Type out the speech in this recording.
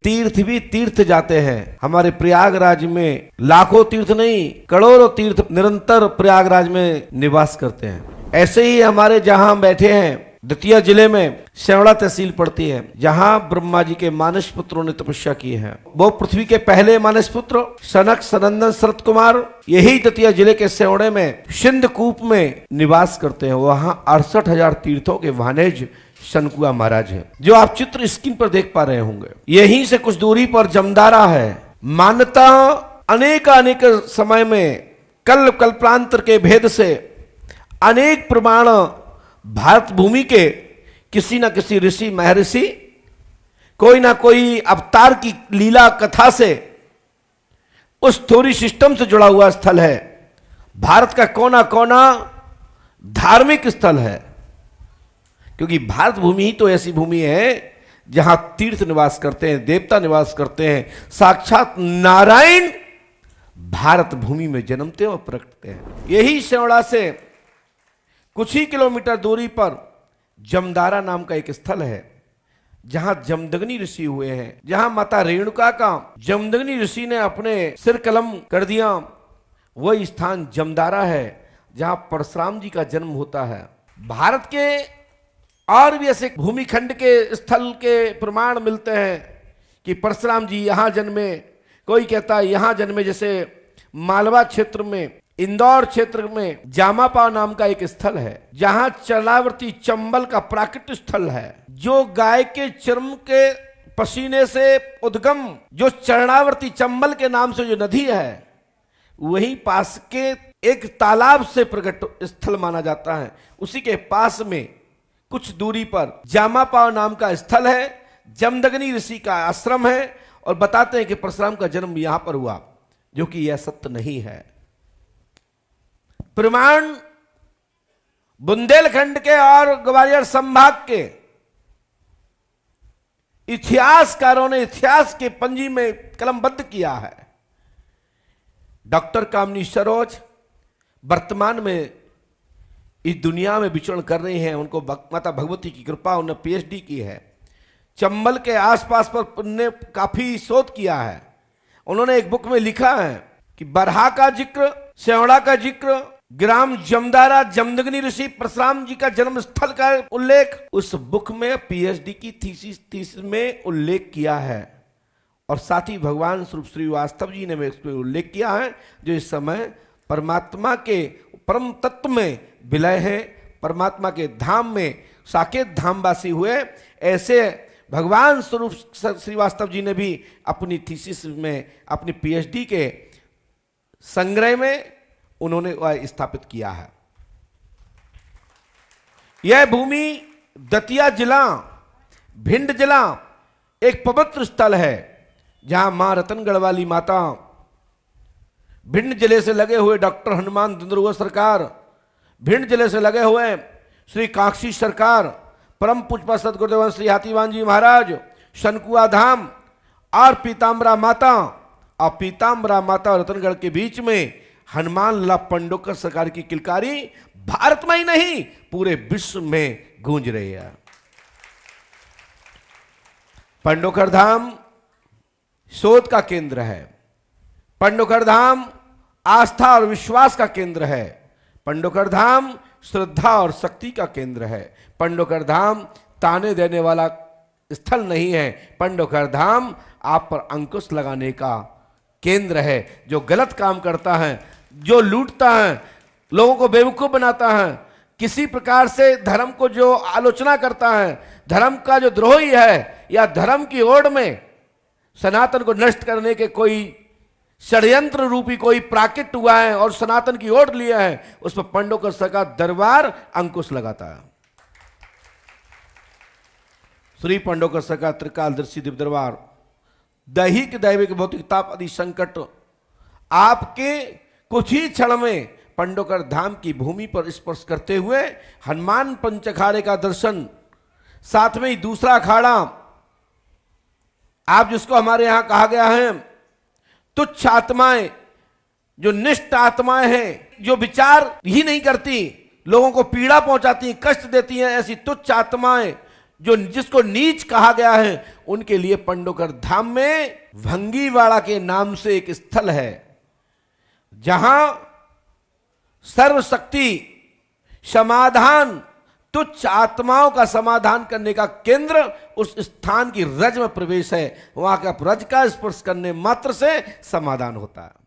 तीर्थ भी तीर्थ जाते हैं। हमारे प्रयागराज में लाखों तीर्थ नहीं, करोड़ों तीर्थ निरंतर प्रयागराज में निवास करते हैं। ऐसे ही हमारे जहां हम बैठे हैं दतिया जिले में सेवड़ा तहसील पड़ती है, जहां ब्रह्मा जी के मानस पुत्रों ने तपस्या की है। वो पृथ्वी के पहले मानस पुत्र सनक सनंदन शरत कुमार यही दतिया जिले के सेवड़े में सिंध कूप में निवास करते हैं। वहां 68,000 तीर्थों के वानेज सनकुआ महाराज हैं, जो आप चित्र स्क्रीन पर देख पा रहे होंगे। यहीं से कुछ दूरी पर जमदारा है। मान्यता अनेक समय में कल्पांतर के भेद से अनेक प्रमाण भारत भूमि के किसी न किसी ऋषि महर्षि कोई ना कोई अवतार की लीला कथा से उस थ्योरी सिस्टम से जुड़ा हुआ स्थल है। भारत का कोना कोना धार्मिक स्थल है, क्योंकि भारत भूमि ही तो ऐसी भूमि है जहां तीर्थ निवास करते हैं, देवता निवास करते हैं, साक्षात नारायण भारत भूमि में जन्मते और प्रकटते हैं। यही सेवड़ा से कुछ ही किलोमीटर दूरी पर जमदारा नाम का एक स्थल है, जहां जमदग्नि ऋषि हुए हैं, जहां माता रेणुका का जमदग्नि ऋषि ने अपने सिर कलम कर दिया। वही स्थान जमदारा है जहां परशुराम जी का जन्म होता है। भारत के और भी ऐसे भूमिखंड के स्थल के प्रमाण मिलते हैं कि परशुराम जी यहां जन्मे। कोई कहता है यहां जन्मे, जैसे मालवा क्षेत्र में इंदौर क्षेत्र में जामापाव नाम का एक स्थल है, जहां चरणावर्ती चंबल का प्राकृतिक स्थल है, जो गाय के चर्म के पसीने से उद्गम जो चरणावर्ती चंबल के नाम से जो नदी है, वहीं पास के एक तालाब से प्रकट स्थल माना जाता है। उसी के पास में कुछ दूरी पर जामापाव नाम का स्थल है, जमदग्नि ऋषि का आश्रम है, और बताते हैं कि परशुराम का जन्म यहां पर हुआ, जो कि यह सत्य नहीं है। प्रमाण बुंदेलखंड के और ग्वालियर संभाग के इतिहासकारों ने इतिहास के पंजी में कलमबद्ध किया है। डॉक्टर कामनी सरोज वर्तमान में इस दुनिया में विचरण कर रही हैं। उनको माता भगवती की कृपा, उन्होंने पीएचडी की है। चंबल के आसपास पर उन्होंने काफी शोध किया है। उन्होंने एक बुक में लिखा है कि बरहा का जिक्र, सेवड़ा का जिक्र, ग्राम जमदारा, जमदग्नि ऋषि, परशुराम जी का जन्म स्थल का उल्लेख उस बुक में पीएचडी की थीसिस में उल्लेख किया है। और साथ ही भगवान स्वरूप श्रीवास्तव जी ने इसमें उल्लेख किया है, जो इस समय परमात्मा के परम तत्व में विलय है, परमात्मा के धाम में साकेत धामवासी हुए। ऐसे भगवान स्वरूप श्रीवास्तव जी ने भी अपनी थीसिस में, अपनी पीएचडी के संग्रह में उन्होंने वह स्थापित किया है। यह भूमि दतिया जिला, भिंड जिला एक पवित्र स्थल है, जहां मां रतनगढ़ वाली माता, भिंड जिले से लगे हुए डॉक्टर हनुमान दुंदरुआ सरकार, भिंड जिले से लगे हुए श्री काक्षी सरकार, परम पूज्य सदगुरुदेव श्री हाथीवान जी महाराज, सनकुआ धाम और पीताम्बरा माता, और पीताम्बरा माता और रतनगढ़ के बीच में हनुमान ला पंडोकर सरकार की किलकारी भारत में ही नहीं पूरे विश्व में गूंज रही है। पंडोकर धाम शोध का केंद्र है। पंडोकर धाम आस्था और विश्वास का केंद्र है। पंडोकर धाम श्रद्धा और शक्ति का केंद्र है। पंडोकर धाम ताने देने वाला स्थल नहीं है। पंडोकर धाम आप पर अंकुश लगाने का केंद्र है। जो गलत काम करता है, जो लूटता है, लोगों को बेवकूफ बनाता है, किसी प्रकार से धर्म को जो आलोचना करता है, धर्म का जो द्रोही है, या धर्म की ओर में सनातन को नष्ट करने के कोई षड्यंत्र रूपी कोई प्राकृत हुआ है और सनातन की ओर लिया है, उस पर पंडोकर सरकार दरबार अंकुश लगाता है। श्री पंडोकर सरकार त्रिकालदर्शी दिव्य दरबार, दैहिक दैविक भौतिक ताप आदि संकट आपके कुछ ही क्षण में पंडोकर धाम की भूमि पर स्पर्श करते हुए हनुमान पंच अखाड़े का दर्शन, साथ में ही दूसरा अखाड़ा आप जिसको हमारे यहां कहा गया है तुच्छ आत्माएं, जो निष्ठ आत्माएं हैं, जो विचार ही नहीं करती, लोगों को पीड़ा पहुंचाती, कष्ट देती हैं, ऐसी तुच्छ आत्माएं जो जिसको नीच कहा गया है, उनके लिए पंडोकर धाम में भंगीवाड़ा के नाम से एक स्थल है, जहां सर्वशक्ति समाधान, तुच्छ आत्माओं का समाधान करने का केंद्र उस स्थान की रज में प्रवेश है। वहां का रज का स्पर्श करने मात्र से समाधान होता है।